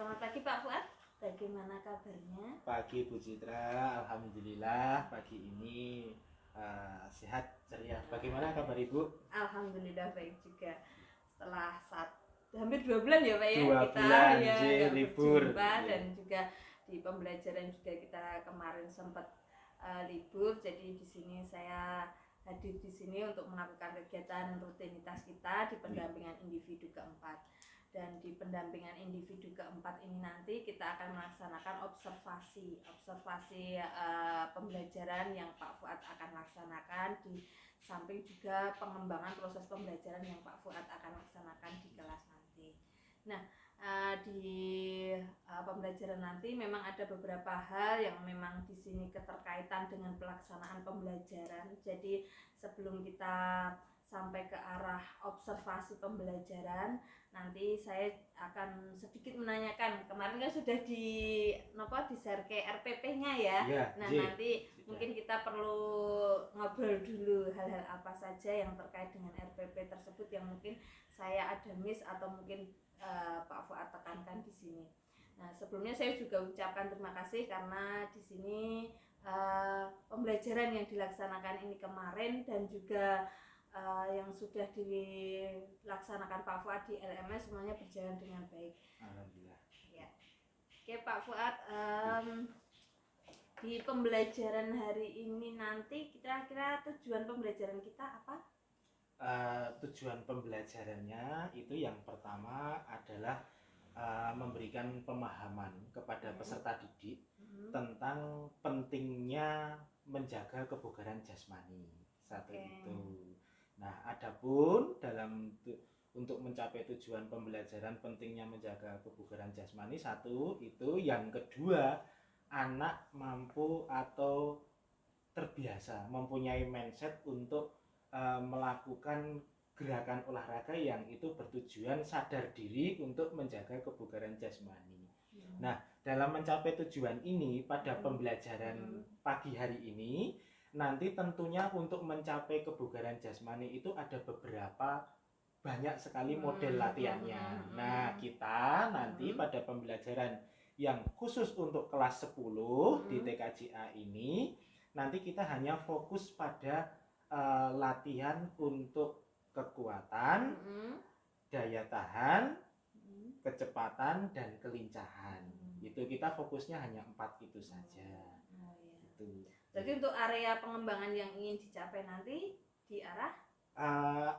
Selamat pagi Pak Fuad, bagaimana kabarnya? Pagi Bu Citra, alhamdulillah pagi ini sehat ceria. Bagaimana kabar Ibu? Alhamdulillah baik juga. Setelah hampir 2 bulan ya Pak ya, 2 bulan ya nggak libur. berjumpa dan Yeah. juga di pembelajaran juga kita kemarin sempat libur. Jadi di sini saya hadir di sini untuk melakukan kegiatan rutinitas kita di pendampingan individu keempat. Dan di pendampingan individu keempat ini nanti kita akan melaksanakan observasi pembelajaran yang Pak Fuad akan laksanakan, di samping juga pengembangan proses pembelajaran yang Pak Fuad akan laksanakan di kelas nanti. Nah, di pembelajaran nanti memang ada beberapa hal yang memang di sini keterkaitan dengan pelaksanaan pembelajaran. Jadi sebelum kita sampai ke arah observasi pembelajaran, nanti saya akan sedikit menanyakan. Kemarin kan sudah di-share ke RPP-nya ya. Nah, nanti mungkin kita perlu ngobrol dulu hal-hal apa saja yang terkait dengan RPP tersebut yang mungkin saya ada miss atau mungkin Pak Fuad tekankan di sini. Nah, sebelumnya saya juga ucapkan terima kasih karena di sini pembelajaran yang dilaksanakan ini kemarin dan juga yang sudah dilaksanakan Pak Fuad di LMS semuanya berjalan dengan baik. Alhamdulillah. Ya. Oke Pak Fuad, di pembelajaran hari ini nanti kira-kira tujuan pembelajaran kita apa? Tujuan pembelajarannya itu yang pertama adalah memberikan pemahaman kepada peserta didik tentang pentingnya menjaga kebugaran jasmani. Satu itu. Nah, adapun untuk mencapai tujuan pembelajaran pentingnya menjaga kebugaran jasmani satu itu, yang kedua anak mampu atau terbiasa mempunyai mindset untuk melakukan gerakan olahraga yang itu bertujuan sadar diri untuk menjaga kebugaran jasmani. Nah, dalam mencapai tujuan ini pada pembelajaran pagi hari ini nanti tentunya untuk mencapai kebugaran jasmani itu ada beberapa banyak sekali model latihannya. Nah, kita nanti pada pembelajaran yang khusus untuk kelas 10 di TKJA ini nanti kita hanya fokus pada latihan untuk kekuatan, daya tahan, kecepatan, dan kelincahan. Itu kita fokusnya hanya 4 itu saja. Itu. Jadi untuk area pengembangan yang ingin dicapai nanti di arah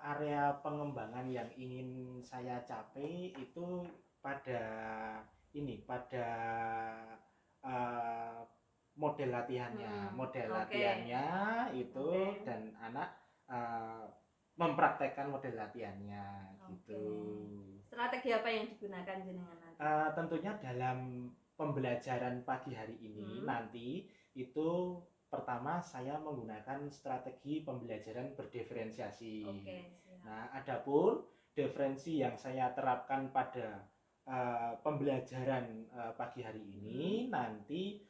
area pengembangan yang ingin saya capai itu pada model latihannya. Latihannya itu dan anak mempraktekkan model latihannya gitu. Strategi apa yang digunakan jenengan nanti? Tentunya dalam pembelajaran pagi hari ini nanti itu pertama saya menggunakan strategi pembelajaran berdiferensiasi. Nah, adapun diferensi yang saya terapkan pada pembelajaran pagi hari ini nanti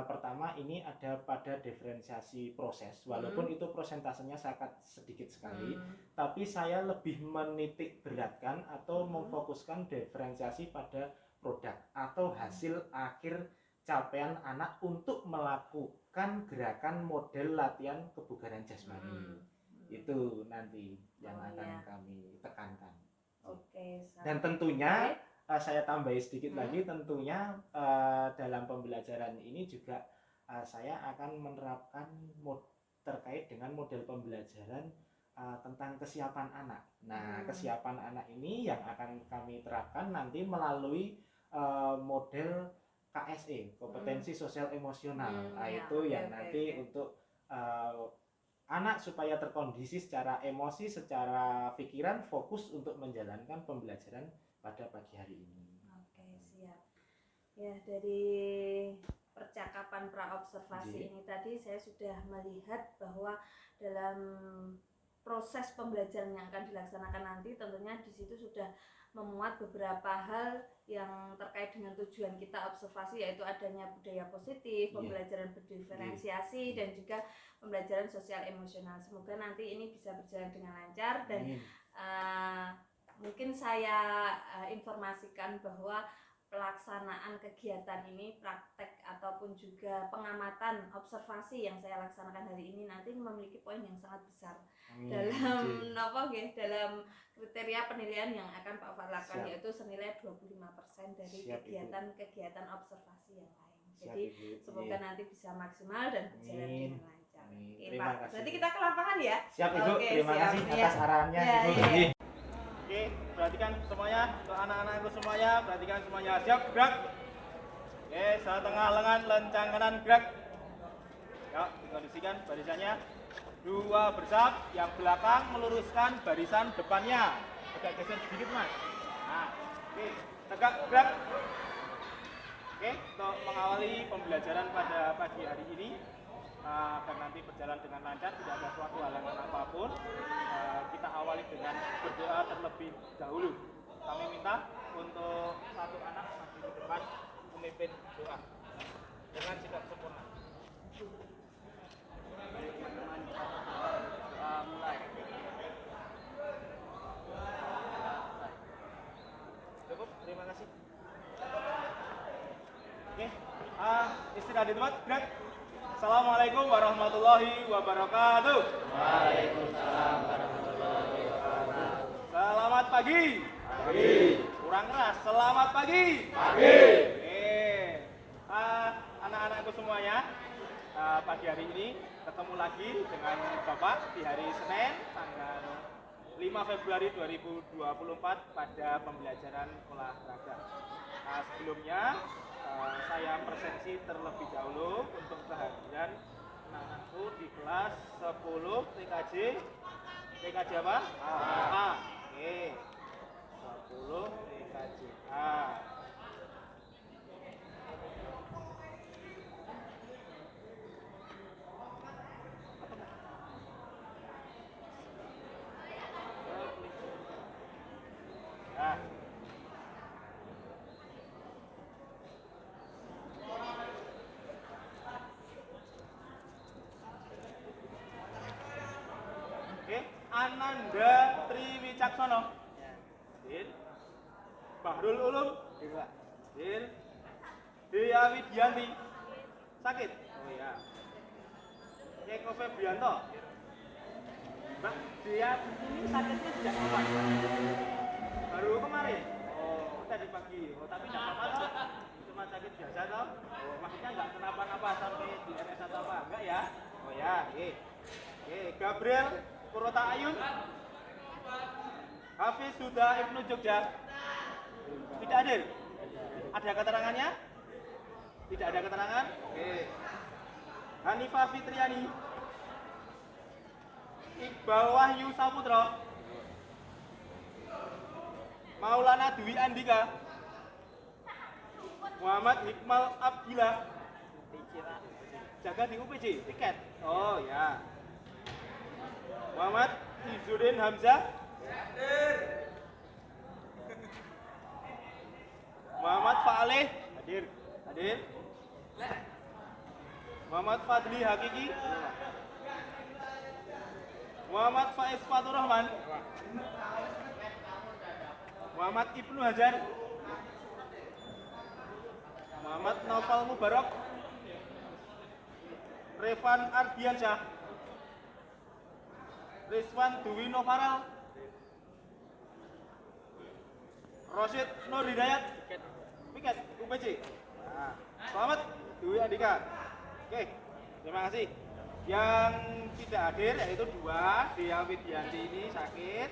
pertama ini ada pada diferensiasi proses, walaupun itu prosentasenya sangat sedikit sekali, tapi saya lebih menitik beratkan atau memfokuskan diferensiasi pada produk atau hasil akhir capaian anak untuk melakukan gerakan model latihan kebugaran jasmani. Itu nanti yang akan kami tekankan. Dan tentunya saya tambahi sedikit lagi, tentunya dalam pembelajaran ini juga saya akan menerapkan terkait dengan model pembelajaran tentang kesiapan anak. Nah, kesiapan anak ini yang akan kami terapkan nanti melalui model KSE, kompetensi sosial emosional. Itu yang nanti untuk anak supaya terkondisi secara emosi, secara pikiran, fokus untuk menjalankan pembelajaran pada pagi hari ini. Oke, siap. Ya, dari percakapan praobservasi ini tadi saya sudah melihat bahwa dalam proses pembelajaran yang akan dilaksanakan nanti tentunya di situ sudah memuat beberapa hal yang terkait dengan tujuan kita observasi, yaitu adanya budaya positif, pembelajaran berdiferensiasi, dan juga pembelajaran sosial emosional. Semoga nanti ini bisa berjalan dengan lancar dan mungkin saya informasikan bahwa pelaksanaan kegiatan ini, praktek ataupun juga pengamatan observasi yang saya laksanakan hari ini nanti memiliki poin yang sangat besar dalam dalam kriteria penilaian yang akan Pak Fuad lakukan, yaitu senilai 25% dari kegiatan observasi yang lain. Jadi semoga nanti bisa maksimal dan berjalan dengan lancar. Oke, Pak. Berarti kita ke lapangan ya. Siap Ibu. Terima kasih atas arahannya Ibu. Oke, perhatikan semuanya, untuk anak-anakku semuanya, perhatikan semuanya, siap, gerak. Oke, setengah lengan, lencang kanan, gerak. Ya, dikondisikan barisannya. 2 bersab, yang belakang meluruskan barisan depannya. Agak geser sedikit Mas. Nah, oke, tegak, gerak. Oke, untuk mengawali pembelajaran pada pagi hari ini, agar nanti berjalan dengan lancar, tidak ada suatu halangan apapun, kita awali dengan berdoa terlebih dahulu. Kami minta untuk satu anak maju di depan memimpin doa dengan sikap sempurna. Mulai. Cukup, terima kasih. Oke, istirahat di tempat, gerak. Assalamualaikum warahmatullahi wabarakatuh. Waalaikumsalam warahmatullahi wabarakatuh. Selamat pagi. Pagi. Kurang keras. Selamat pagi. Pagi. Anak-anakku semuanya, pagi hari ini ketemu lagi dengan Bapak di hari Senin tanggal 5 Februari 2024 pada pembelajaran olahraga. Sebelumnya saya presensi terlebih dahulu untuk kehadiran anak-anakku di kelas 10 TKJ. TKJ apa? A. Oke. 10 TKJ A. Ananda Triwicaksono. Hadir. Bahrul Ulum. Hadir. Dea Widianti. Sakit? Oh ya. Eko Febrianto. Mbak Dea ini sakitnya sejak kapan? Baru kemarin? Oh, tadi pagi. Oh, tapi tidak apa-apa toh? Cuma sakit biasa toh? Oh, maksudnya nggak kenapa-napa sampai di RS atau apa? Enggak ya? Oh ya, oke. Gabriel Purwota Ayun. Hafiz Huda Ibnu Jogja. Tidak hadir? Ada keterangannya? Tidak ada keterangan? Oke. Hanifah Fitriani. Iqbal Wahyu Saputra. Maulana Dwi Andika. Muhammad Hikmal Abdillah. Jaga di UPJ, tiket. Oh ya. Muhammad Izzuddin Hamzah. Muhammad Fa'aleh. Hadir. Muhammad Fadli Hakiki. Muhammad Faiz Fatur Rahman. Muhammad Ibnu Hajar. Muhammad Naufal Mubarak. Revan Ardiansyah. Rizwan Dwi Novaral. Rosyid Nur Hidayat. Piket UPJ. Nah, selamat Dwi Andika. Oke, terima kasih. Yang tidak hadir yaitu 2, Dea Widianti ini sakit.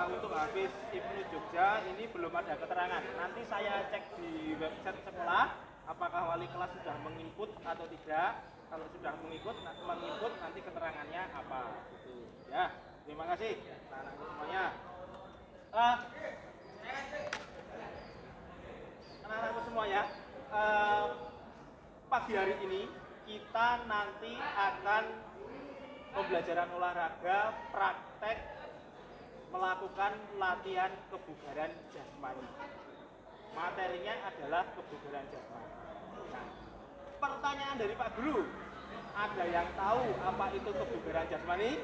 Untuk Hafiz Ibnu Jogja ini belum ada keterangan. Nanti saya cek di website sekolah apakah wali kelas sudah menginput atau tidak. Kalau sudah menginput nanti keterangannya apa gitu. Ya, terima kasih anak-anakku semuanya. Anak-anakku semuanya, pagi hari ini kita nanti akan pembelajaran olahraga praktek melakukan latihan kebugaran jasmani. Materinya adalah kebugaran jasmani. Nah, pertanyaan dari Pak Guru, ada yang tahu apa itu kebugaran jasmani?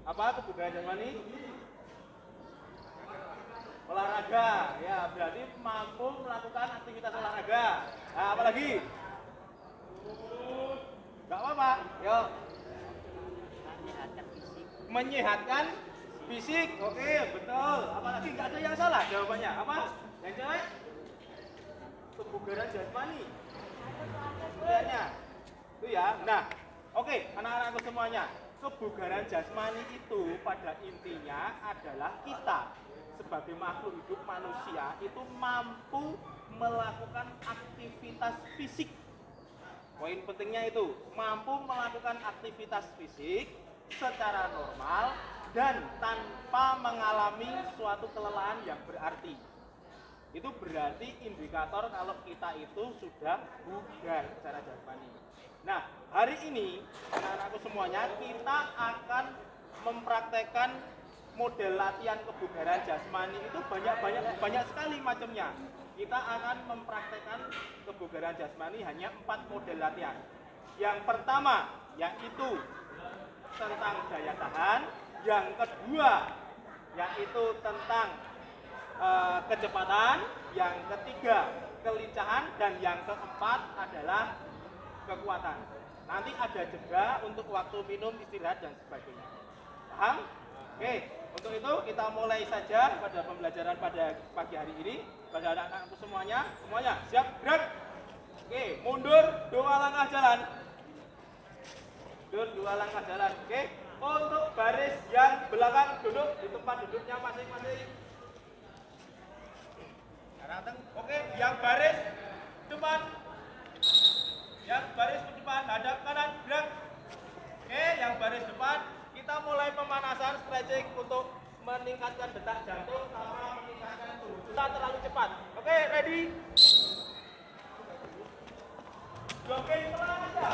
Apa kebugaran jasmani? Olahraga olahraga. Ya, berarti mampu melakukan aktivitas olahraga. Nah, apalagi? Enggak apa-apa. Yuk. Menyehatkan fisik. Oke, betul. Apalagi enggak ada yang salah jawabannya. Apa? Yang cewek? Kebugaran jasmani. Kayaknya. Itu ya. Nah, oke, anak-anakku semuanya. Kebugaran jasmani itu pada intinya adalah kita sebagai makhluk hidup manusia itu mampu melakukan aktivitas fisik. Poin pentingnya itu mampu melakukan aktivitas fisik secara normal dan tanpa mengalami suatu kelelahan yang berarti. Itu berarti indikator kalau kita itu sudah bugar secara jasmani. Nah, hari ini anak-anakku semuanya kita akan mempraktekkan model latihan kebugaran jasmani itu banyak sekali macamnya. Kita akan mempraktekkan kebugaran jasmani hanya 4 model latihan. Yang pertama yaitu tentang daya tahan, yang kedua yaitu tentang kecepatan, yang ketiga kelincahan, dan yang keempat adalah kekuatan. Nanti ada jeda untuk waktu minum, istirahat, dan sebagainya. Paham? Oke, untuk itu kita mulai saja pada pembelajaran pada pagi hari ini. Pada anak-anakku semuanya siap gerak. Oke, mundur 2 langkah jalan. Mundur 2 langkah jalan. Oke, untuk baris yang belakang duduk di tempat duduknya masing-masing. Oke, yang baris depan. Yang baris depan hadap kanan gerak. Oke, yang baris depan kita mulai pemanasan stretching untuk meningkatkan detak jantung sama meningkatkan tubuh kita terlalu cepat. Oke, ready? Jogging pelan aja.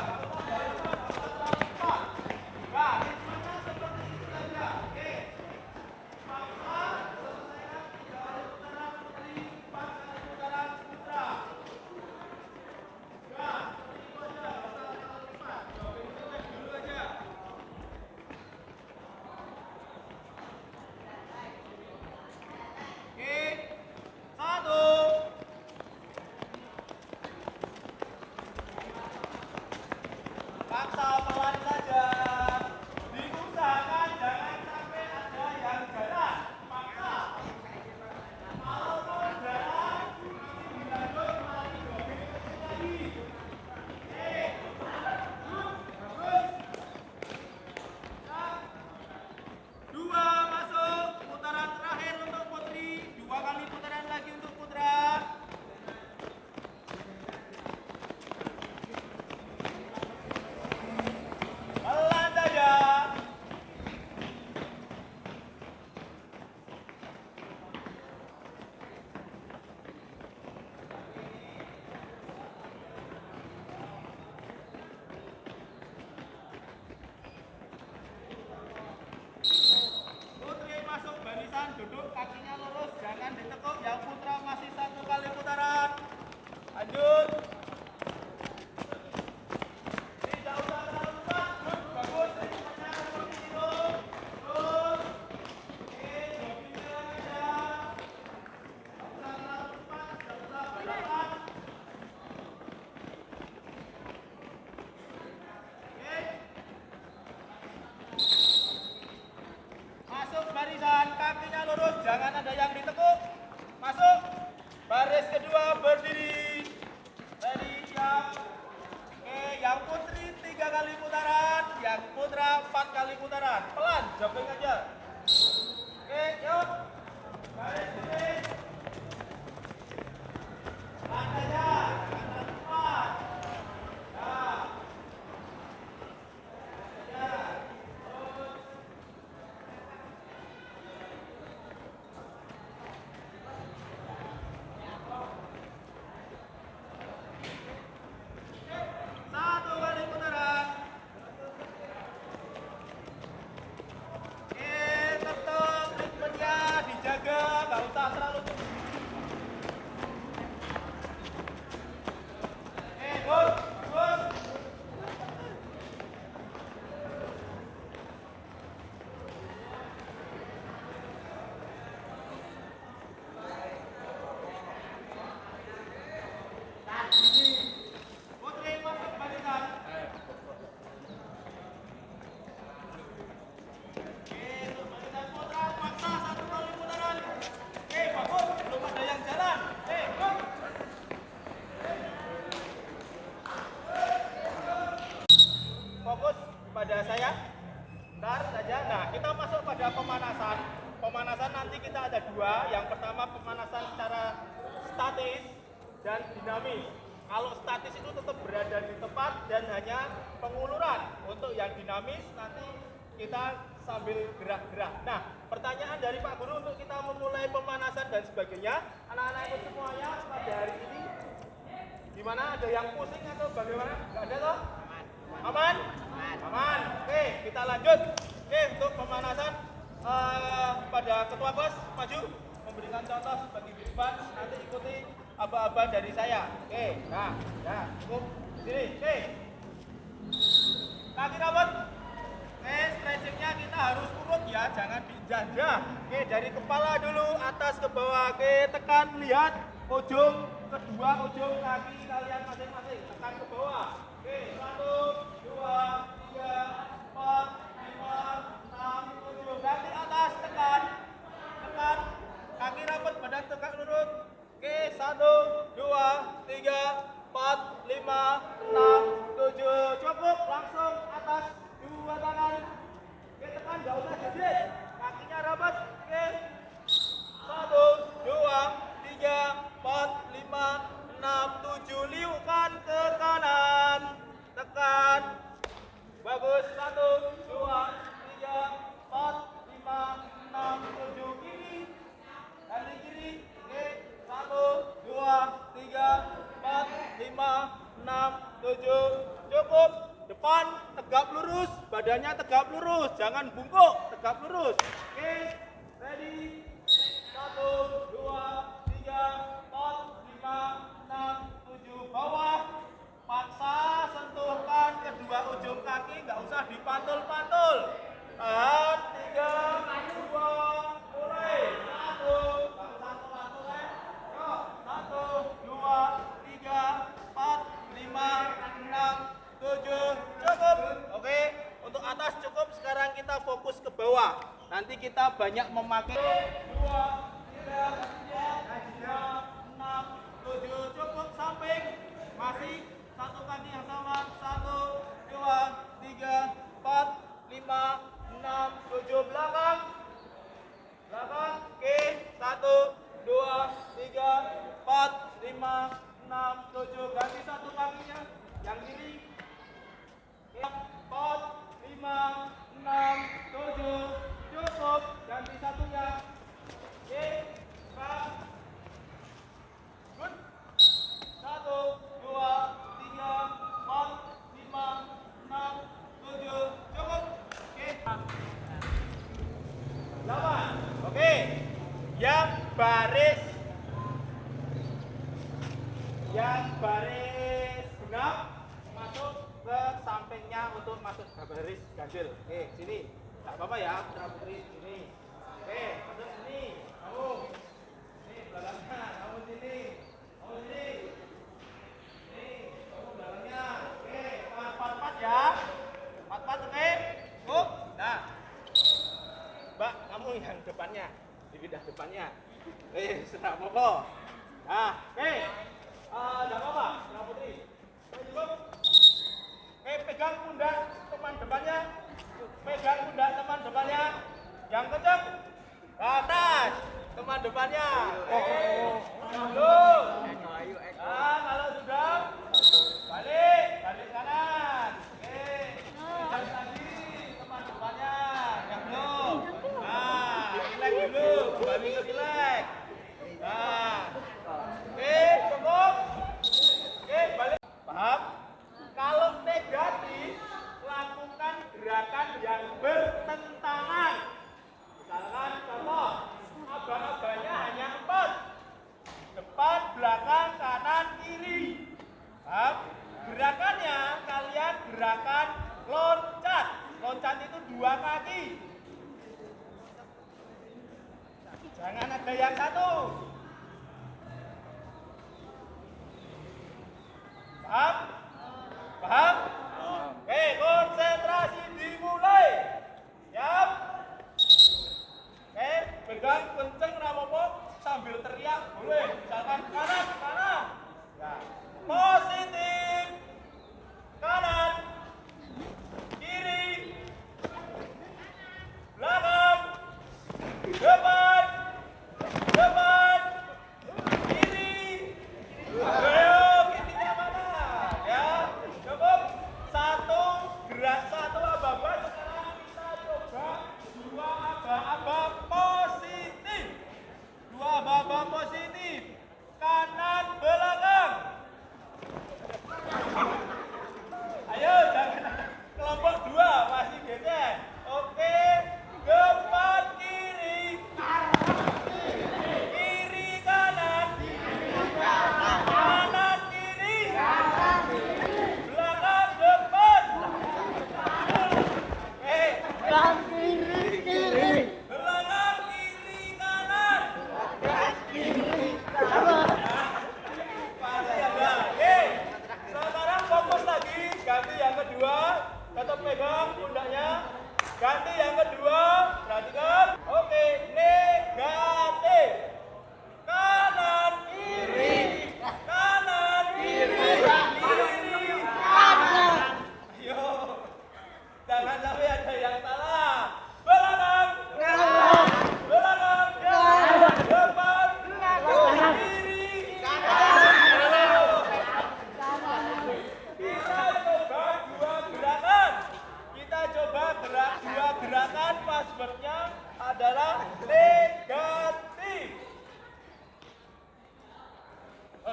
Nah, ritmenya seperti itu saja. Oke. Maka selesaikan 3 putaran putri, 4 kali putaran putra. Nah, itu aja. Jogging dulu aja. Oke, 1, Yang pertama pemanasan secara statis dan dinamis. Kalau statis itu tetap berada di tempat dan hanya penguluran. Untuk yang dinamis nanti kita sambil gerak-gerak. Nah, pertanyaan dari Pak Guru untuk kita memulai pemanasan dan sebagainya. Anak-anak ikut semuanya pada hari ini. Gimana? Ada yang pusing atau bagaimana? Nggak ada toh? Aman? Aman. Oke, kita lanjut. Oke, untuk pemanasan pada ketua kelas maju memberikan contoh bagi depan, nanti ikuti aba-aba dari saya. Oke, nah, ya, cukup sini. Oke, kaki rapat. Oke, stretchingnya kita harus urut ya, jangan dijajah. Oke, dari kepala dulu, atas ke bawah. Oke, tekan, lihat ujung kedua ujung kaki kalian masing-masing. Tekan ke bawah. Oke, 1, 2, 3, 4, 5, 6, 7. Ganti atas, tekan, tekan. Kaki rapat, badan tegak lurus. Oke, 1, 2, 3, 4, 5, 6, 7. Cukup, langsung atas. Dua tangan. Oke, tekan, nggak usah jepit. Kakinya rapat. Oke. 1, 2, 3, 4, 5, 6, 7. Liukan ke kanan. Tekan. Bagus. 1, 2, 3, 4, 5, 6, 7. Kiri. Ganti kiri. Oke. 1, 2, 3, 4, 5, 6, 7. Cukup. Depan tegap lurus, badannya tegap lurus, jangan bungkuk, tegap lurus. Oke, ready? 1, 2, 3, 4, 5, 6, 7. Bawah, paksa sentuhkan kedua ujung kaki, nggak usah dipantul-pantul. Tahan, 3, 2, mulai. 1, nggak usah pantul ya. Yuk, 1, 2, 3, 4, 5, 6, 7. Cukup. Oke, untuk atas cukup. Sekarang kita fokus ke bawah. Nanti kita banyak memakai 2, 3, 4, 5, 6, 7. Cukup. Samping masih satu kaki yang sama. 1, 2, 3, 4, 5, 6, 7. Belakang. Belakang. Oke, 1, 2, 3, 4, 5, 6, 7. Ganti satu kakinya yang kiri. 4, 5, 6, 7. Cukup. Ganti satunya. Oke, Pak. Good. 1, 2, 3, 4, 5, 6, 7. Cukup. Oke. 8. Oke. Yang baris genap masuk ke sampingnya untuk masuk ke baris ganjil. Oke, sini. Enggak apa-apa ya, Putra Putri sini. Oke, masuk sini. Kamu. Sini belakangnya, kamu sini. Kamu sini. Sini, kamu belakangnya. Oke, empat ya. Empat, oke. Cukup. Nah. Mbak, kamu yang depannya. Dipindah depannya. Sudah pokok. Nah, oke. Enggak apa-apa, Putra Putri. Cukup. Pegang pundak teman depannya. Pegang pundak teman depannya. Yang kencang. Ke atas. Teman depannya. Dulu. Nah, kalau sudah balik kanan. Oke. Pegang lagi teman depannya. Yang belum. Nah, relax dulu. Kembali ke relax. Nah. Oke, cukup. Oke, balik. Paham? Kalau negatif, lakukan gerakan yang bertentangan. Misalkan contoh, aba-abanya hanya 4. Depan, belakang, kanan, kiri. Paham? Gerakannya kalian gerakan loncat. Loncat itu 2 kaki. Jangan ada yang satu. Paham? Paham? Oke, konsentrasi dimulai. Siap? Oke, pegang kenceng rapopo sambil teriak boleh. Misalkan kanan, kanan. Ya. Positif. Kanan. Kiri. Belakang. Depan. Depan.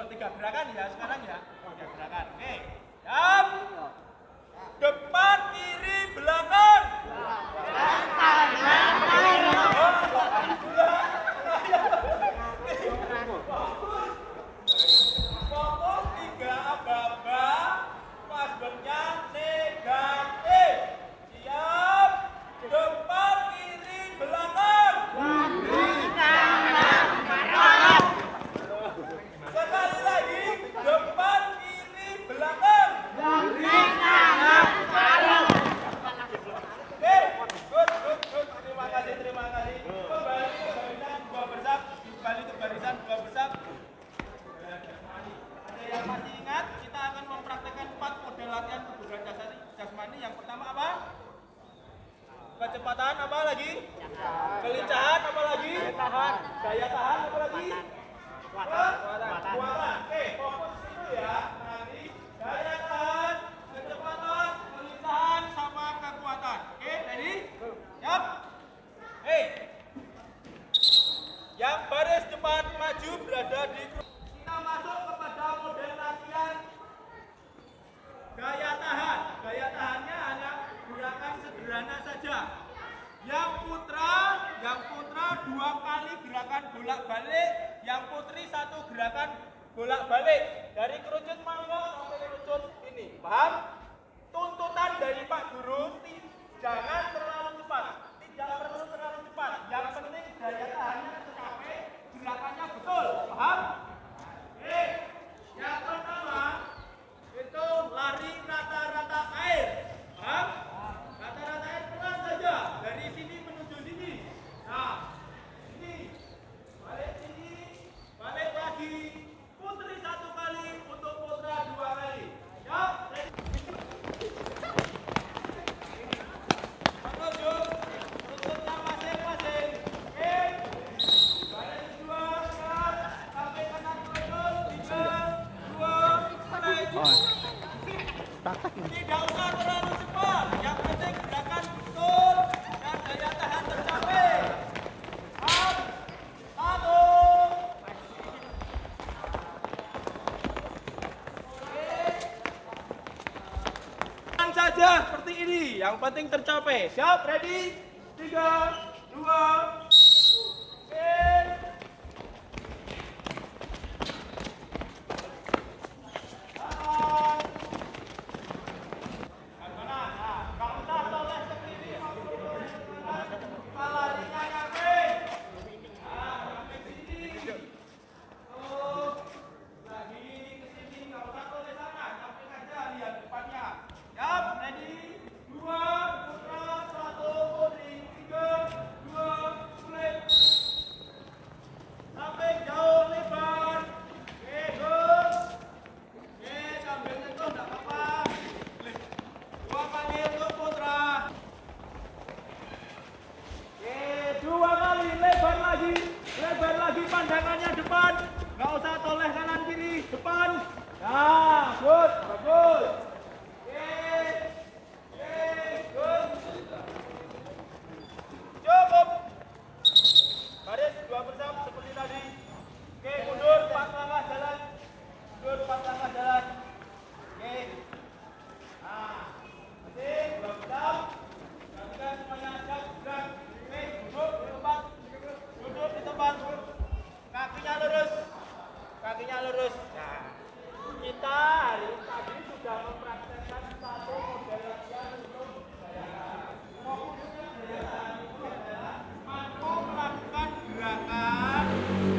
Betul, 3 gerakan ya sekarang ya. 3 gerakan. Oke. Siap. Depan, kiri, belakang. Fokus 3 aba-aba. Passwordnya negatif. Siap. Depan, kiri, belakang. Sekali lagi. Depan, kiri, belakang. Good. Terima kasih. Kembali ke barisan 2 bersab. Ada yang masih ingat? Kita akan mempraktekkan 4 model latihan kebugaran jasmani. Yang pertama apa? Kecepatan, apa lagi? Kelincahan, apa lagi? Daya tahan, apa lagi? Kekuatan. Oke, fokus itu ya. Nanti daya tahan, kecepatan, kelincahan, sama kekuatan. Oke, ready? Siap? Yang baris depan maju berada di. Kita masuk kepada model latihan gaya tahan. Gaya tahannya hanya gerakan sederhana saja. Yang putra 2 kali gerakan bolak-balik, yang putri 1 gerakan bolak-balik. Dari kerucut mangkok sampai kerucut ini. Paham? Tuntutan dari Pak Guru, jangan terlalu cepat. Tidak perlu terlalu cepat. Yang penting daya tahannya tercapai, gerakannya betul. Paham? Yang pertama itu lari rata-rata air. Paham? Rata-rata air pelan saja dari sini menuju sini. Nah, ini balik lagi. Putri 1 kali, untuk putra 2 kali. Siap? Menuju tutupnya masing-masing. Oke. Balik 2, siap. Sampai kanan turun. 3, 2, mulai. Tidak usah terlalu cepat. Yang penting gerakan betul dan daya tahan tercapai. Up, 1. Saja seperti ini, yang penting tercapai. Siap, ready? 3, 2, lebar lagi pandangannya depan, nggak usah toleh kanan kiri, depan. Nah, good, bagus. Good. Cukup. Baris 2 bersam seperti tadi. Oke, mundur 4 langkah jalan. Mundur 4 langkah jalan. Oke. Nah, masih 2 bersam. Gantikan semuanya ajak gerak. Oke, duduk di tempat. Duduk di tempat. Kakinya lurus. Kakinya lurus. Nah, kita hari tadi sudah mempraktekkan 1 model latihan untuk daya tahan. Fokusnya daya tahan itu adalah mampu melakukan gerakan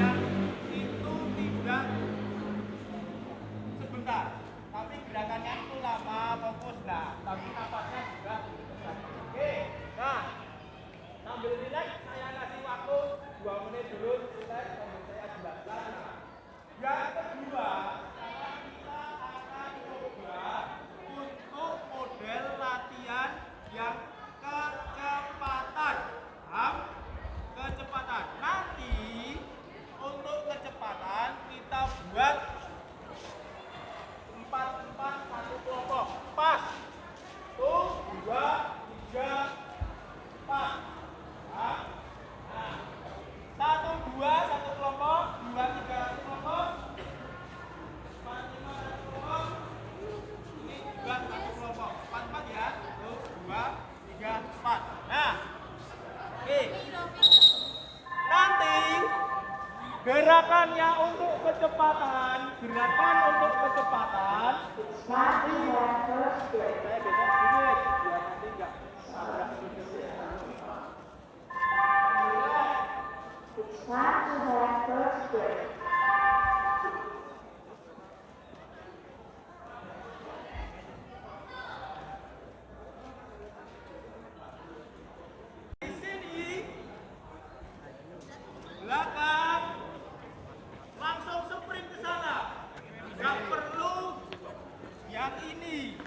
yang itu tidak sebentar, tapi gerakannya itu lama, fokus. Nah, tapi napasnya juga besar. Oke, nah sambil relax saya kasih waktu 2 menit dulu, relax sambil saya jelaskan. Yang kedua, kita Gerakannya untuk kecepatan, gerakan untuk kecepatan. Nanti saya geser sedikit biar nanti enggak tabrak. Di sini belakang langsung sprint ke sana. Nggak perlu yang ini.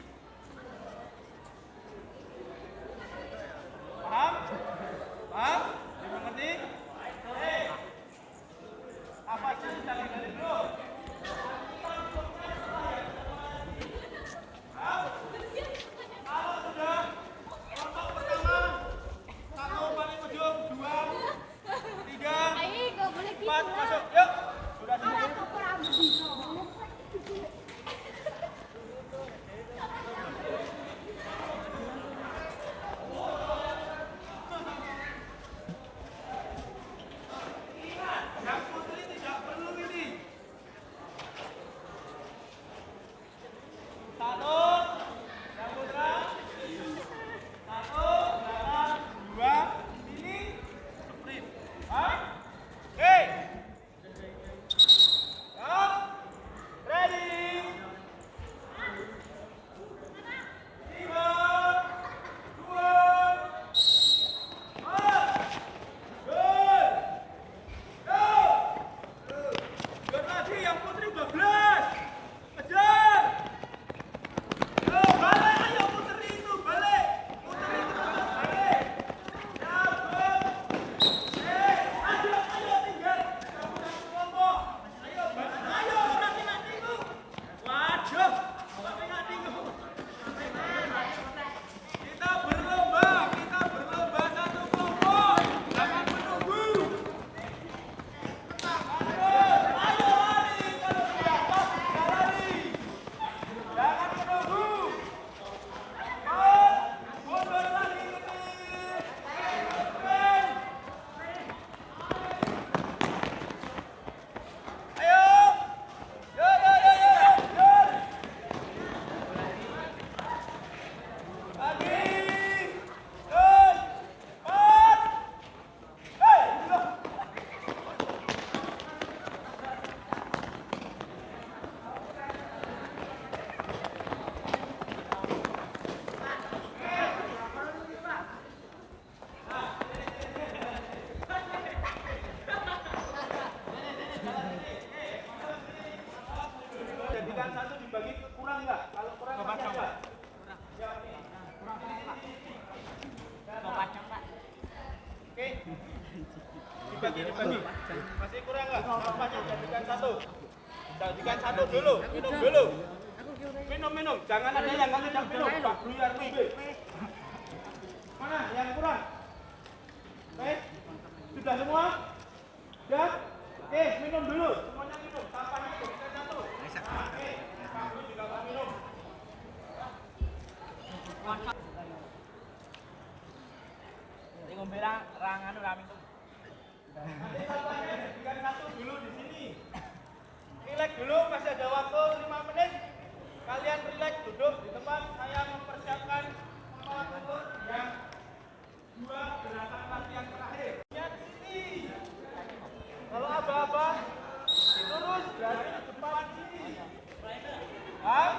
Paham? Paham? Dimengerti? Apa sih dalil-dalil dulu? Kalau sudah kelompok pertama, 1 paling ujung, 2, 3, 4, masuk. Yuk. Sudah sini. Yang putri tidak perlu ini. 1, yang putra. 1, belakang. 2, ini sprint. Hah? Oke. Siap. Ready. 3, 2, 1. Good. Biar lagi yang putri 12. Kejar. Yo, balik ayo putri itu, balik. Putri itu balik. Ya, good. Ayo tinggal. Kamu satu kelompok. Ayo, balik. Ayo, orang tidak tinggu. Waduh, orang tidak tinggu. Kita berlomba satu kelompok. Jangan menunggu. Ayo lari, kalau sudah pas bisa lari. Jangan menunggu. Mundur lagi ini. Ayo. Yo. Lagi. Terus. 4. Hei, loh. Jadikan satu dibagi kurang enggak? Kalau kurang masih ada. Ya, oke. Kurang Oke. Dibagi. Masih kurang enggak? Sampahnya jadikan satu. Jadikan satu dulu. Minum dulu. Minum. Jangan ada yang nggak tidak minum. Pak Buyar lebih. Mana yang kurang? Oke. Sudah semua? Sudah? Oke, minum dulu. Semuanya minum. Sampahnya jadikan satu. Oke. Pak Buyar juga mau minum. Ngombe rangan ora minum. Nanti sampahnya jadikan satu dulu di sini. Relax dulu, masih ada waktu 5 menit. Kalian relax duduk di tempat. Saya mempersiapkan tempat untuk yang 2 gerakan latihan terakhir. Lihat sini. Kalau aba-aba lurus dari depan sini. Paham?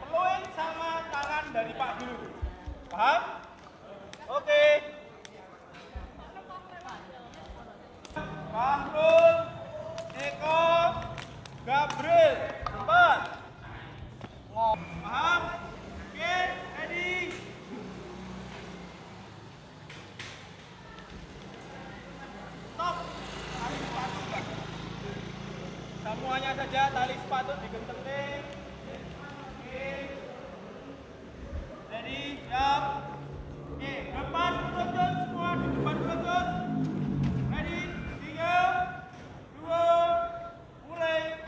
Peluin sama tangan dari Pak dulu. Paham? Oke. Fahrul, Eko, Gabriel, 4. Paham? Oke, ready? Stop. Tali sepatu. Semuanya saja tali sepatu digentengin. Oke. Ready? Siap. Oke, depan berotot semua di depan berotot. Ready? 3, 2, mulai.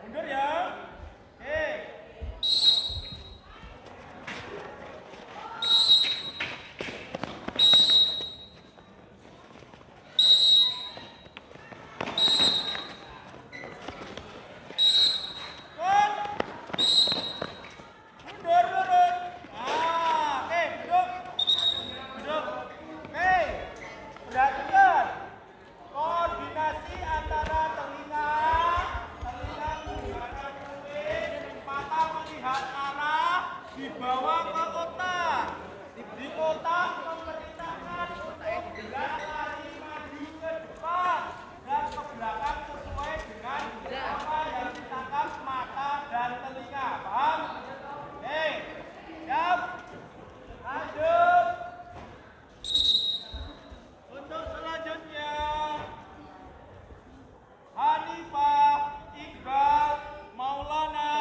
Mundur ya. Oke. dibawa ke kota. Di kota memerintahkan untuk berlari maju ke depan dan ke belakang sesuai dengan apa yang ditangkap mata dan telinga. Paham? Oke, siap? Lanjut. Untuk selanjutnya, Hanifah Iqbal Maulana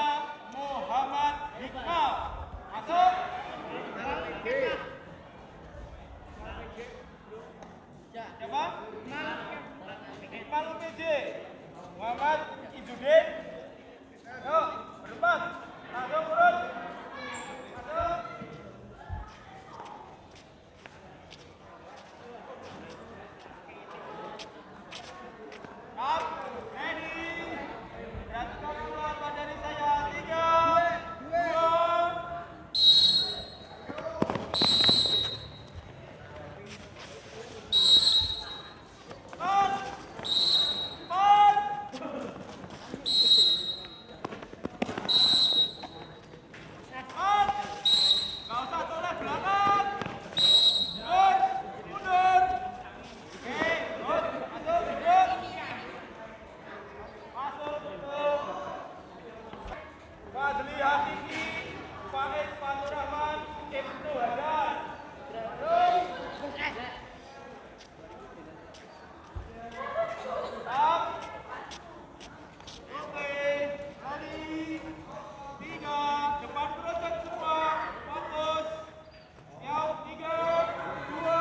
Muhammad Hikmal. Masuk. Siapa? Iqbal UPJ. Muhammad Izudin. Ayo, berdepan. Langsung urut. Masuk. Up, ready. Perhatikan dulu apa dari saya. 3, 2. Nggak usah toleh belakang. Mundur. Oke, good. Masuk, duduk. Masuk, duduk. Fadli Hakiki, Faiz Fatur Rahman, Ibnu Hadan. Terus. Stop. Oke, ready. 3, depan project semua, fokus. Siap, 3, 2.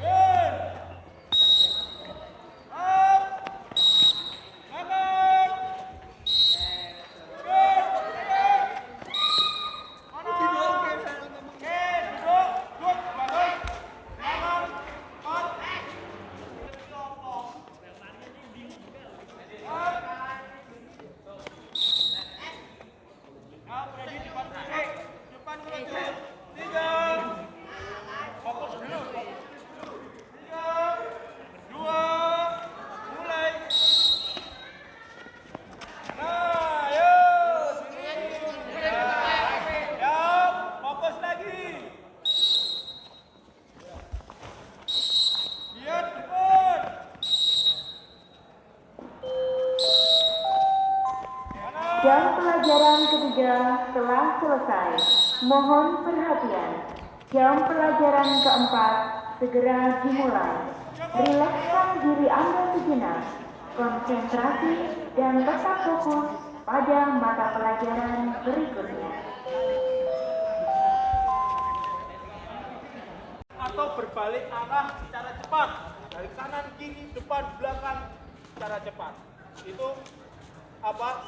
Good. Up. Makan. Good. Mana? Oke, duduk. Good. Bagus. Makan. Out. Up. Ready, depan project. Depan project. 3. Fokus dulu. 3, 2, mulai. Nah, ayo sini. Ya, fokus lagi. Lihat depan. Jam pelajaran ketiga telah selesai. Mohon perhatian. Jam pelajaran keempat segera dimulai. Rilekskan diri Anda sejenak. Konsentrasi dan tetap fokus pada mata pelajaran berikutnya. Atau berbalik arah secara cepat. Dari kanan, kiri, depan, belakang secara cepat. Itu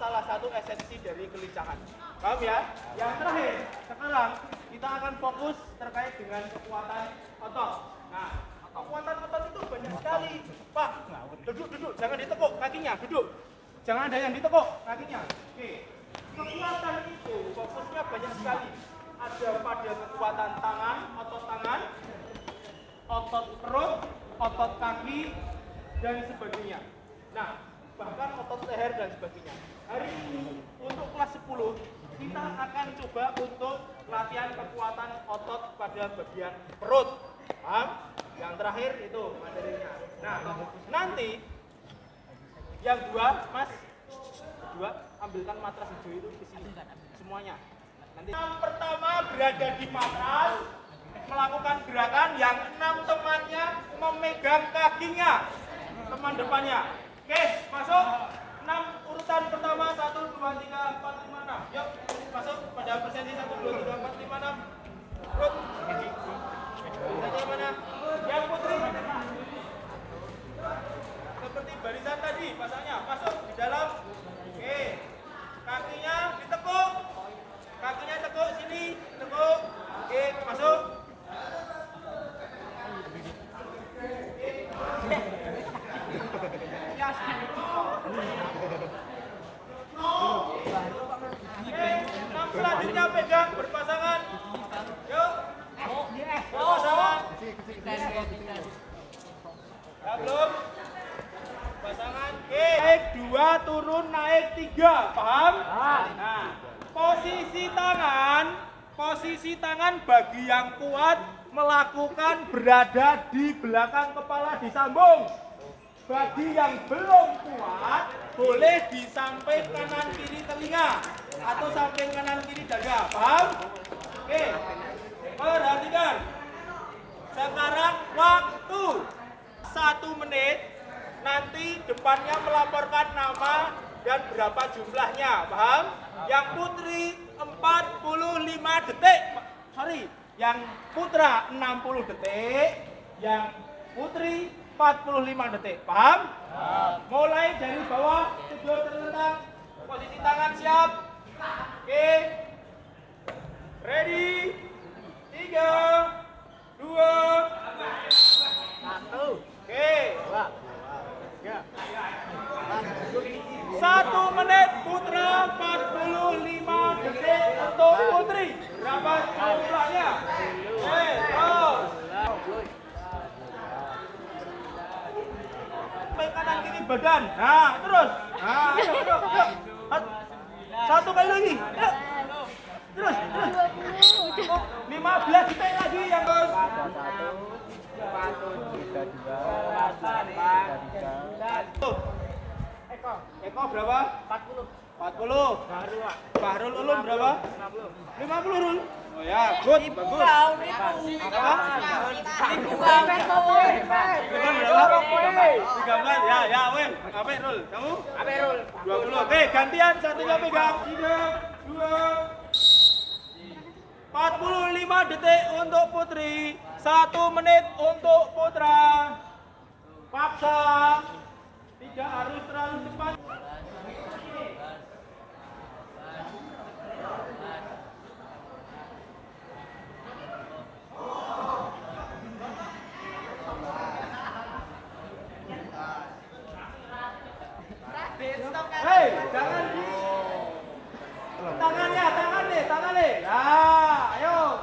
salah satu esensi dari kelincahan. Paham ya? Yang terakhir, sekarang kita akan fokus terkait dengan kekuatan otot. Nah, kekuatan otot itu banyak sekali. Pak, duduk, jangan ditekuk kakinya, duduk. Jangan ada yang ditekuk kakinya. Oke. Kekuatan itu fokusnya banyak sekali. Ada pada kekuatan tangan, otot perut, otot kaki, dan sebagainya. Nah, bahkan otot leher dan sebagainya. Hari ini untuk kelas 10 kita akan coba untuk latihan kekuatan otot pada bagian perut. Paham? Yang terakhir itu materinya. Nah, nanti yang dua, Mas, berdua ambilkan matras hijau itu di sini semuanya. Nanti yang pertama berada di matras, melakukan gerakan, yang 6 temannya memegang kakinya, teman depannya. Oke, masuk. 6 urutan pertama, 1, 2, 3, 4, 5, 6. Yuk, masuk pada persenti 1, 2, 3, 4, 5, 6. Urut. Barisannya mana? Yang putri. Seperti barisan tadi, pasangnya. Masuk di dalam. Oke. Kakinya ditekuk. Kakinya tekuk sini, tekuk. Oke, masuk. Selanjutnya pegang berpasangan. Yuk. Berpasangan. 2 turun naik 3, paham? Nah, posisi tangan bagi yang kuat melakukan berada di belakang kepala disambung. Bagi yang belum kuat boleh di samping kanan kiri telinga atau samping kanan kiri dada, paham? Oke, perhatikan. Sekarang waktu 1 menit, nanti depannya melaporkan nama dan berapa jumlahnya, paham? Yang putri 45 detik, yang putra 60 detik, yang putri 45 detik, paham? Mulai dari bawah, tidur terlentang, posisi tangan siap. Oke, ready, 3, 2, 1. Oke. 1 menit putra, 45 detik untuk putri. Berapa jumlahnya? Oke, terus. Sampai kanan kiri badan. Nah, terus. Nah, ayo. 1 kali lagi. Ayo. Terus. 15 detik lagi yang terus. 1, Eko berapa? 40. Bahrul Ulum berapa? 50 Rul. Oh ya, good, bagus. Berapa? Bukan berapa? 13. Ya, weh. Apa Rul? Kamu? 20. Oke, gantian satunya pegang. 3, 2, 45 detik untuk putri, 1 menit untuk putra. Paksa, tidak harus terlalu cepat. Hei, jangan di tangan nih. Nah, ayo.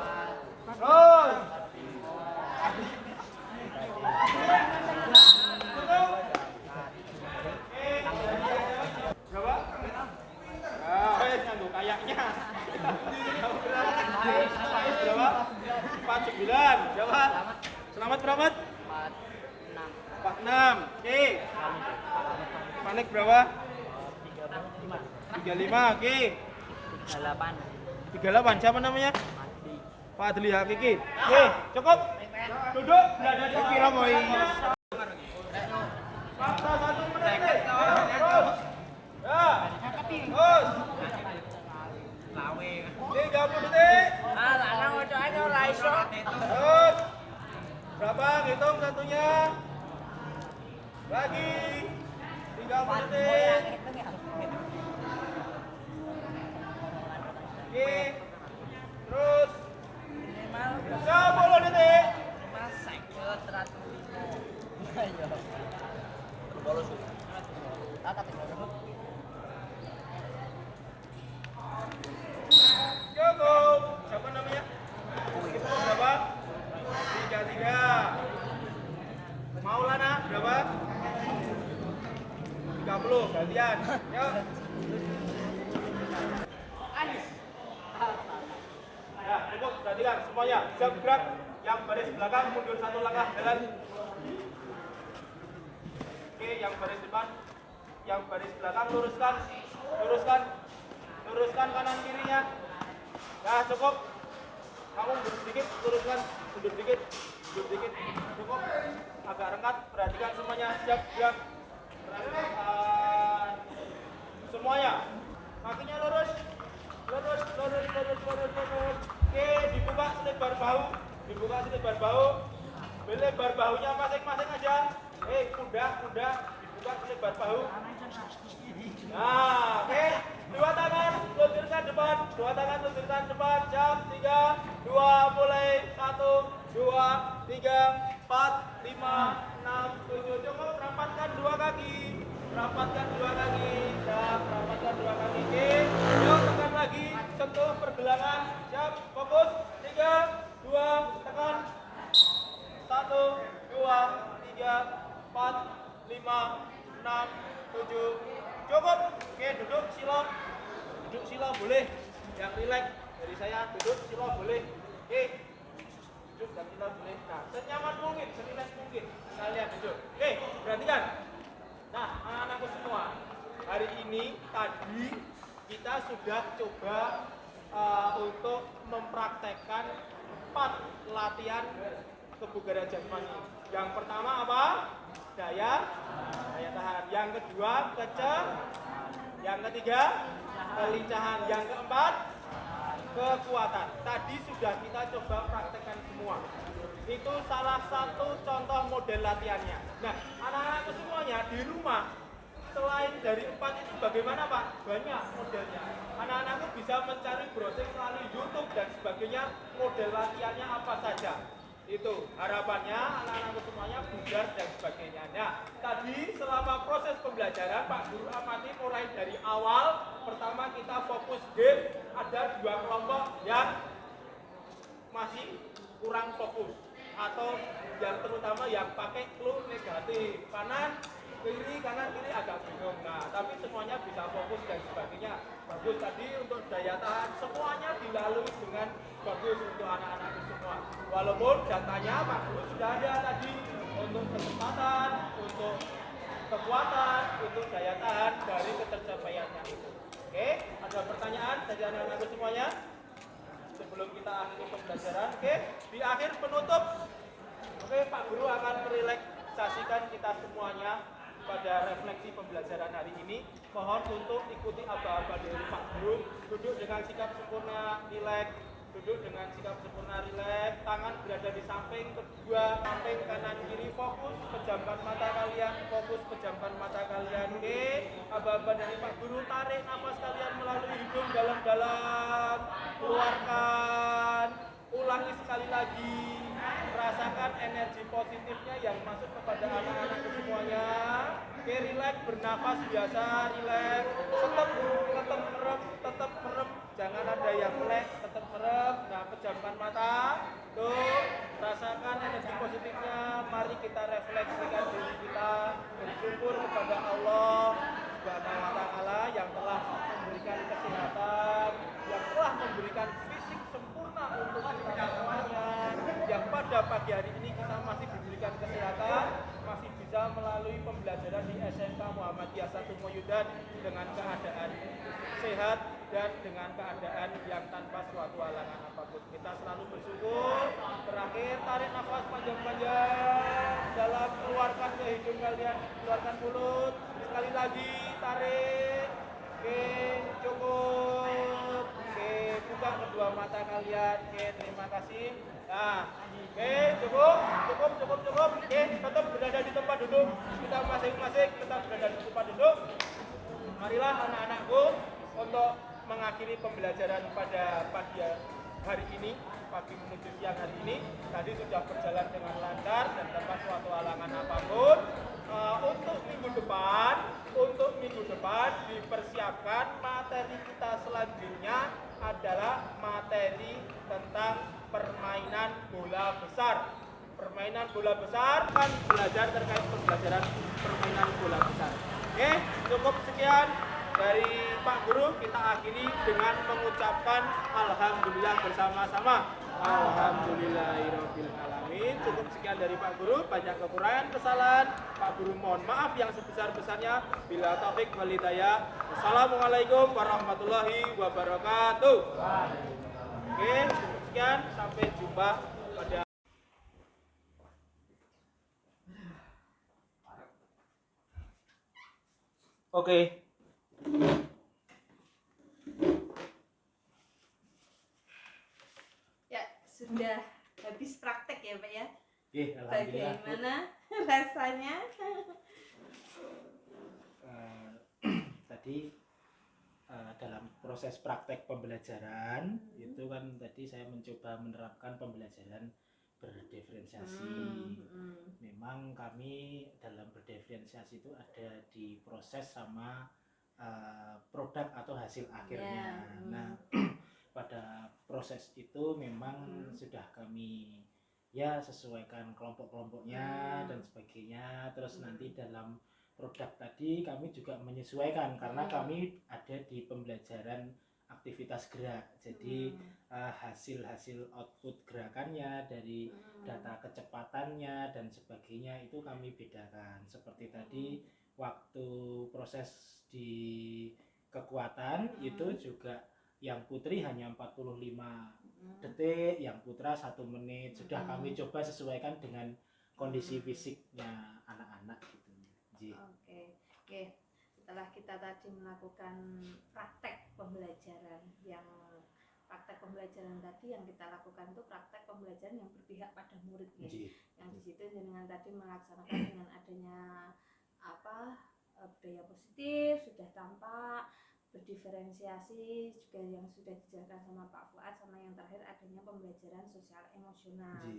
Terus. Berapa? Nganggo kayaknya. Berapa? 49. Berapa? Selamat berapa? 46. Oke. Panik berapa? 35. Oke. 38. Siapa namanya? Pak Adli Hakiki. Oke, cukup. Duduk, berada di kira moi. Paksa 1 menit. Terus. Ya. Terus. 30 detik. Terus. Berapa? Hitung satunya. Lagi. 30 detik. Oke. Terus. 10 detik. Cukup. Siapa namanya? Berapa? 33. Maulana berapa? 30. Gantian. Yuk. Ya, cukup. Perhatikan semuanya. Siap gerak. Yang baris belakang mundur 1 langkah jalan. Oke, yang baris depan, yang baris belakang luruskan kanan kirinya. Ya, cukup. Kamu mundur sedikit, luruskan, mundur sedikit. Cukup. Agak rengkat. Perhatikan semuanya. Siap gerak. Perhatikan semuanya. Kakinya lurus. Oke, dibuka selebar bahu. Lebar bahunya masing-masing aja. Kuda, dibuka selebar bahu. Nah, oke. 2 tangan luncurkan depan. Jam 3, 2, mulai. 1, 2, 3, 4, 5, 6, 7. Cukup, rapatkan 2 kaki. Rapatkan 2 kaki. Oke. Yuk, tekan lagi. Sentuh pergelangan. Siap, fokus. 3, 2, tekan. 1, 2, 3, 4, 5, 6, 7, Cukup. Oke, duduk sila. Duduk sila boleh. Yang rileks dari saya duduk sila boleh. Oke. Duduk dan sila boleh. Nah, senyaman mungkin, serileks mungkin. Kalian duduk. Oke, perhatikan. Nah, anak-anakku semua, hari ini tadi kita sudah coba untuk mempraktekkan 4 latihan kebugaran jasmani. Yang pertama apa? Daya tahan. Yang kedua kecer. Yang ketiga kelincahan. Yang keempat kekuatan. Tadi sudah kita coba praktekkan semua. Itu salah satu contoh model latihannya. Nah, anak-anakku semuanya di rumah selain dari 4 itu bagaimana Pak? Banyak modelnya. Anak-anakku bisa mencari browsing melalui YouTube dan sebagainya, model latihannya apa saja. Itu harapannya anak-anakku semuanya bugar dan sebagainya. Nah, tadi selama proses pembelajaran Pak Guru amati mulai dari awal. Pertama kita fokus game, ada 2 kelompok yang masih kurang fokus atau yang terutama yang pakai clue negatif, kanan kiri agak bingung. Nah, tapi semuanya bisa fokus dan sebagainya. Bagus tadi untuk daya tahan semuanya dilalui dengan bagus untuk anak-anak semua. Walaupun datanya Pak Guru sudah ada tadi untuk kecepatan, untuk kekuatan, untuk daya tahan dari ketercapaiannya itu. Oke, ada pertanyaan dari anak-anak semuanya? Sebelum kita akhiri pembelajaran, oke? Di akhir penutup, oke, Pak Guru akan merelaksasikan kita semuanya pada refleksi pembelajaran hari ini. Mohon untuk ikuti apa-apa dari Pak Guru. Duduk dengan sikap sempurna, rileks. Duduk dengan sikap sempurna, rileks. Tangan berada di samping kedua, samping kanan kiri. Fokus, pejamkan mata kalian. Fokus, pejamkan mata kalian. Oke, apa-apa dari Pak Guru. Tarik nafas kalian melalui hidung dalam-dalam. Keluarkan. Ulangi sekali lagi. Rasakan energi positifnya yang masuk kepada anak-anak semuanya. Oke, rileks, bernafas biasa, rileks. Tetap merem, jangan ada yang melek, tetap merem. Nah, pejamkan mata. Tuh, rasakan energi positifnya. Mari kita refleksikan diri kita, bersyukur kepada Allah Subhanahu wa taala yang telah memberikan kesehatan, yang telah memberikan fisik sempurna untuk kita semuanya. Yang pada pagi hari ini kita masih diberikan kesehatan, masih bisa melalui pembelajaran di SMK Muhammadiyah 1 Moyudan dengan keadaan sehat dan dengan keadaan yang tanpa suatu halangan apapun. Kita selalu bersyukur. Terakhir, tarik nafas panjang-panjang dalam, keluarkan ke hidung kalian, keluarkan mulut. Sekali lagi, tarik. Oke, cukup. Oke, buka kedua mata kalian. Oke, terima kasih. Nah, oke, cukup. Oke, tetap berada di tempat duduk. Kita masing-masing tetap berada di tempat duduk. Marilah anak-anakku untuk mengakhiri pembelajaran pada pagi hari ini, pagi menuju siang hari ini. Tadi sudah berjalan dengan lancar dan tanpa suatu halangan apapun. Untuk minggu depan dipersiapkan materi kita selanjutnya adalah materi tentang permainan bola besar. Permainan bola besar kan belajar terkait pembelajaran permainan bola besar. Oke, cukup sekian dari Pak Guru. Kita akhiri dengan mengucapkan alhamdulillah bersama-sama. Alhamdulillahirabbil alamin. Cukup sekian dari Pak Guru. Banyak kekurangan, kesalahan, Pak Guru mohon maaf yang sebesar-besarnya. Bila taufik wal hidayah. Wassalamualaikum warahmatullahi wabarakatuh. Oke, cukup sekian. Sampai jumpa pada Oke. Ya, sudah habis praktek ya Pak ya. Alhamdulillah. Bagaimana rasanya? Tadi dalam proses praktek pembelajaran itu kan tadi saya mencoba menerapkan pembelajaran berdiferensiasi. Memang kami dalam berdiferensiasi itu ada di proses sama produk atau hasil akhirnya. Nah, pada proses itu memang sudah kami ya sesuaikan kelompok-kelompoknya dan sebagainya. Terus nanti dalam produk tadi kami juga menyesuaikan karena kami ada di pembelajaran aktivitas gerak. Jadi hasil-hasil output gerakannya dari data kecepatannya dan sebagainya itu kami bedakan. Seperti tadi waktu proses di kekuatan itu juga yang putri hanya 45 detik, yang putra 1 menit. Sudah kami coba sesuaikan dengan kondisi fisiknya anak-anak gitu. Oke. Setelah kita tadi melakukan praktek pembelajaran tadi yang kita lakukan itu praktek pembelajaran yang berpihak pada murid ya. Yang di situ dengan tadi melaksanakan dengan adanya budaya positif sudah tampak, berdiferensiasi juga yang sudah dijelaskan sama Pak Fuad, sama yang terakhir adanya pembelajaran sosial emosional.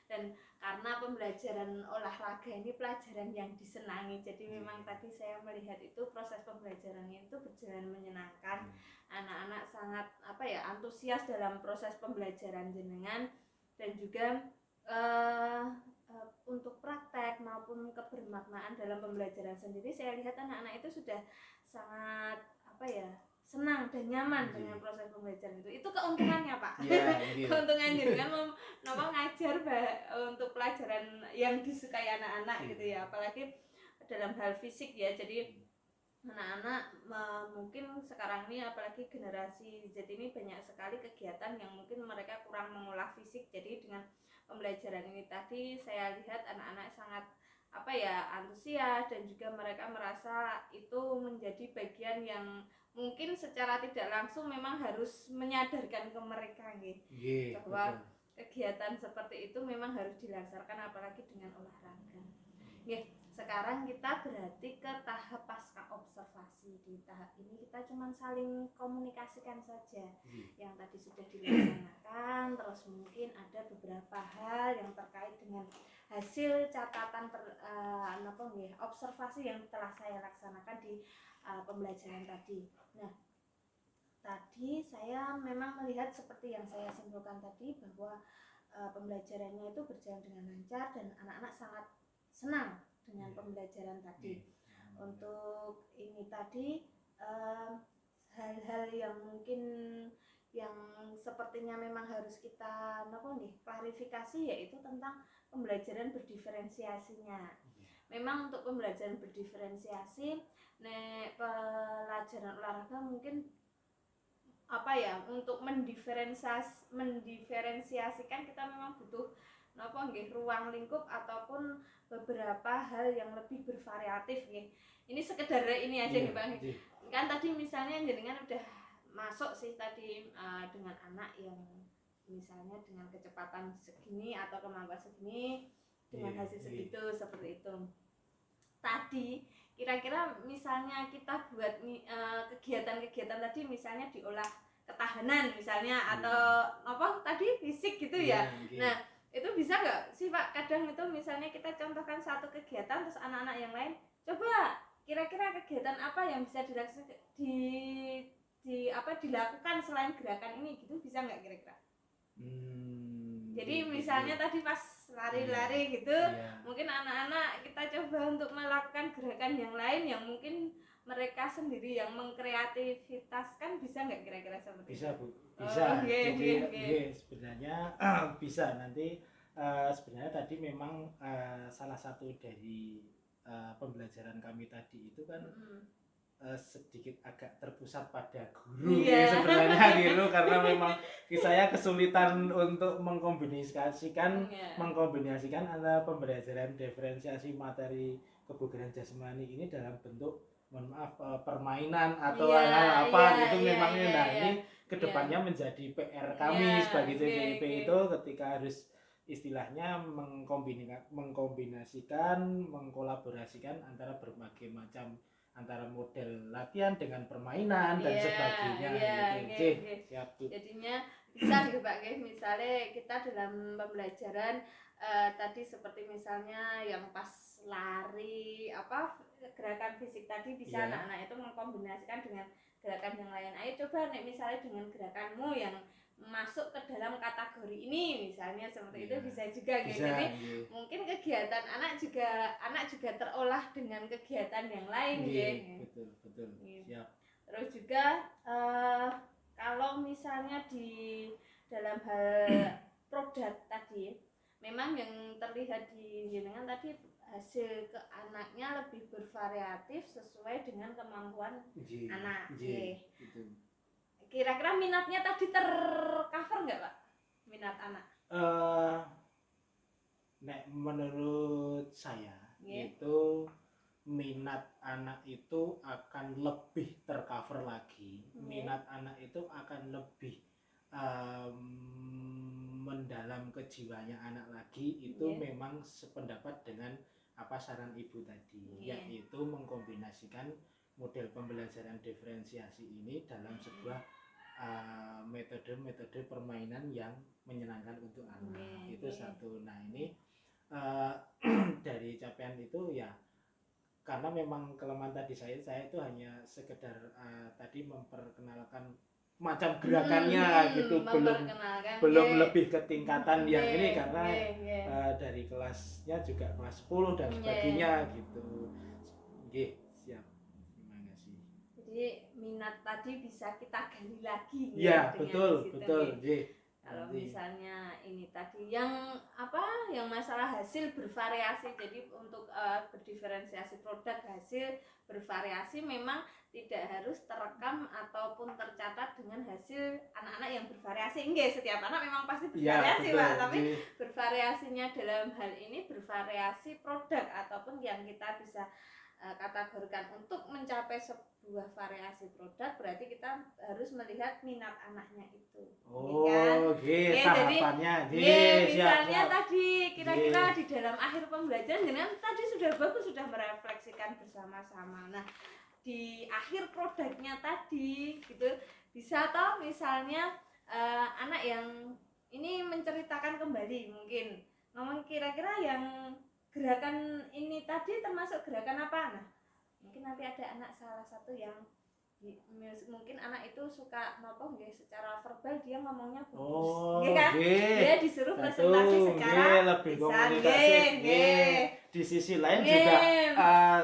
Dan karena pembelajaran olahraga ini pelajaran yang disenangi, jadi memang tadi saya melihat itu proses pembelajarannya itu berjalan menyenangkan. Anak-anak sangat antusias dalam proses pembelajaran jenengan, dan juga untuk praktek maupun kebermaknaan dalam pembelajaran sendiri saya lihat anak-anak itu sudah sangat senang dan nyaman dengan proses pembelajaran itu keuntungannya Pak. Keuntungan jenengan ngajar untuk pelajaran yang disukai anak-anak gitu ya, apalagi dalam hal fisik ya. Jadi anak-anak mungkin sekarang ini apalagi generasi Z ini banyak sekali kegiatan yang mungkin mereka kurang mengolah fisik. Jadi dengan pembelajaran ini tadi saya lihat anak-anak sangat antusias, dan juga mereka merasa itu menjadi bagian yang mungkin secara tidak langsung memang harus menyadarkan ke mereka bahwa kegiatan seperti itu memang harus dilaksanakan apalagi dengan olahraga. Sekarang kita berarti ke tahap pasca observasi. Di tahap ini kita cuma saling komunikasikan saja yang tadi sudah dilaksanakan, terus mungkin ada beberapa hal yang terkait dengan hasil catatan observasi yang telah saya laksanakan di pembelajaran tadi. Nah, tadi saya memang melihat seperti yang saya simpulkan tadi bahwa pembelajarannya itu berjalan dengan lancar dan anak-anak sangat senang dengan pembelajaran tadi. Untuk ini tadi hal-hal yang mungkin yang sepertinya memang harus kita klarifikasi, yaitu tentang pembelajaran berdiferensiasinya. Memang untuk pembelajaran berdiferensiasi pelajaran olahraga mungkin untuk mendiferensiasikan kita memang butuh ruang lingkup ataupun beberapa hal yang lebih bervariatif Ini sekedar ini aja nih Bang. Kan tadi misalnya jenengan udah masuk sih tadi dengan anak yang misalnya dengan kecepatan segini atau kemampuan segini dengan hasil segitu seperti itu. Tadi kira-kira misalnya kita buat kegiatan-kegiatan tadi misalnya diolah ketahanan misalnya atau tadi fisik gitu ya. Nah, itu bisa nggak sih Pak? Kadang itu misalnya kita contohkan satu kegiatan terus anak-anak yang lain coba kira-kira kegiatan apa yang bisa dilakukan selain gerakan ini gitu, bisa nggak kira-kira? Jadi misalnya tadi pas lari-lari gitu, mungkin anak-anak kita coba untuk melakukan gerakan yang lain yang mungkin mereka sendiri yang mengkreativitaskan, bisa nggak kira-kira seperti bisa itu? Bu, bisa. Jadi sebenarnya bisa nanti sebenarnya tadi memang salah satu dari pembelajaran kami tadi itu kan sedikit agak terpusat pada guru sebenarnya gitu, karena memang saya kesulitan untuk mengkombinasikan antara pembelajaran diferensiasi materi kebugaran jasmani ini dalam bentuk permainan atau hal apa memangnya. Ini kedepannya menjadi PR kami sebagai CPIP itu ketika harus istilahnya mengkombinasikan, mengkolaborasikan antara berbagai macam antara model latihan dengan permainan dan sebagainya Siap, Bu. Jadinya bisa gitu Pak, misalnya kita dalam pembelajaran tadi seperti misalnya yang pas lari gerakan fisik tadi bisa anak-anak itu mengkombinasikan dengan gerakan yang lain. Ayo coba misalnya dengan gerakanmu yang masuk ke dalam kategori ini misalnya seperti itu Iya. bisa juga gitu. Bisa, Jadi nggih. mungkin kegiatan anak juga terolah dengan kegiatan yang lain Nggih, gitu. betul, betul. Iya. Siap. Terus juga kalau misalnya di dalam hal produk tadi, memang yang terlihat di jenengan tadi hasil ke anaknya lebih bervariatif sesuai dengan kemampuan Nggih, anak. nggih, betul. Kira-kira minatnya tadi tercover nggak Pak? Minat anak? Nek menurut saya Nggih. itu minat anak itu akan lebih tercover lagi. Nggih. Minat anak itu akan lebih mendalam ke jiwanya anak lagi. Itu Nggih. memang sependapat dengan apa saran ibu tadi, Nggih. yaitu mengkombinasikan model pembelajaran diferensiasi ini dalam sebuah metode-metode permainan yang menyenangkan untuk anak. Nggih, Itu nggih. satu. Nah ini dari capaian itu ya, karena memang kelemahan tadi saya itu hanya sekedar tadi memperkenalkan macam gerakannya gitu, belum nggih. lebih ke tingkatan yang Nggih, ini, karena nggih, nggih. dari kelasnya juga kelas 10 dan Nggih. sebagainya gitu. Nggih, siap. Terima kasih. Jadi minat tadi bisa kita gali lagi Iya, dengan betul, di situ, betul. nggih. Nggih. Kalau Nanti. misalnya ini tadi yang apa, yang masalah hasil bervariasi, jadi untuk berdiferensiasi produk hasil bervariasi memang tidak harus terekam ataupun tercatat dengan hasil anak-anak yang bervariasi. Enggak, setiap anak memang pasti Iya, bervariasi betul. Pak, tapi Nggih. bervariasinya dalam hal ini bervariasi produk ataupun yang kita bisa kategorikan untuk mencapai sebuah variasi produk, berarti kita harus melihat minat anaknya itu. Oh, Nggih, nggih, jadi tahapannya. nggih, Nggih, siap, misalnya siap. tadi kira-kira Nggih. di dalam akhir pembelajaran dengan tadi sudah bagus, sudah merefleksikan bersama-sama. Nah, di akhir produknya tadi gitu bisa toh misalnya anak yang ini menceritakan kembali, mungkin ngomong kira-kira yang gerakan ini tadi termasuk gerakan apa. Nah, mungkin nanti ada anak salah satu yang mungkin anak itu suka nopo nggih secara verbal dia ngomongnya bagus. Oh, Nggih kan? nggih. Dia disuruh Satu, presentasi secara nggih, lebih lisan. komunikatif. Nggih, nggih. Di sisi lain Nggih. juga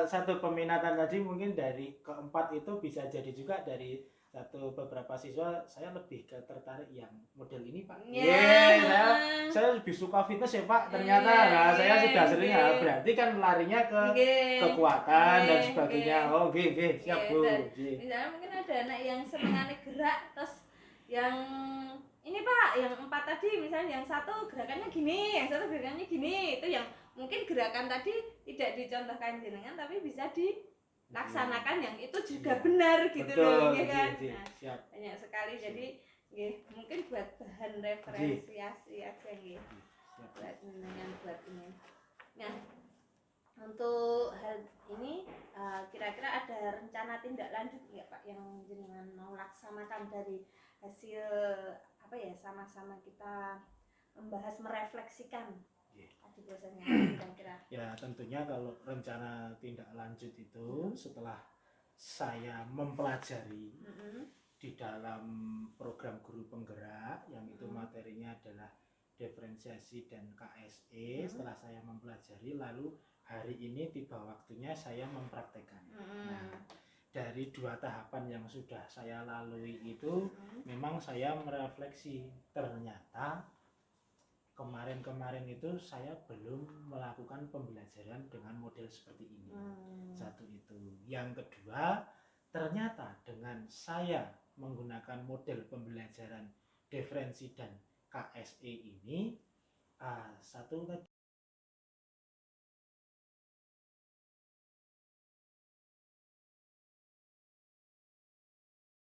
satu peminatan tadi mungkin dari keempat itu bisa jadi juga dari beberapa siswa, saya lebih tertarik yang model ini Pak. Ya. Saya lebih suka fitness ya Pak. Ternyata saya Nggih, sudah sering nggih. berarti kan larinya ke Nggih. kekuatan dan Nggih, sebagainya. nggih. Oh, nggih, siap Nggih, Bu. dan Nggih. misalnya mungkin ada anak yang senengannya gerak, terus yang ini Pak, yang 4 tadi misalnya yang satu gerakannya gini, yang satu gerakannya gini, itu yang mungkin gerakan tadi tidak dicontohkan jenengan tapi bisa dilaksanakan yang itu juga Iya. benar gitu Betul, loh, ya kan? nggih, Nah, siap. banyak sekali, jadi nggih, mungkin buat bahan referensiasi aja nggih. Siap. Buat jenengan buat ini. Nah, untuk hal ini kira-kira ada rencana tindak lanjut nggak Pak yang jenengan mau laksanakan dari hasil apa ya, sama-sama kita membahas merefleksikan tadi prosesnya kira-kira. Ya tentunya kalau rencana tindak lanjut itu setelah saya mempelajari di dalam program guru penggerak yang itu materinya adalah diferensiasi dan KSE. Setelah saya mempelajari, lalu hari ini tiba waktunya saya mempraktekkan. Nah, dari 2 tahapan yang sudah saya lalui itu memang saya merefleksi, ternyata kemarin-kemarin itu saya belum melakukan pembelajaran dengan model seperti ini. Satu itu. Yang kedua, ternyata dengan saya menggunakan model pembelajaran diferensi dan KSE ini, satu lagi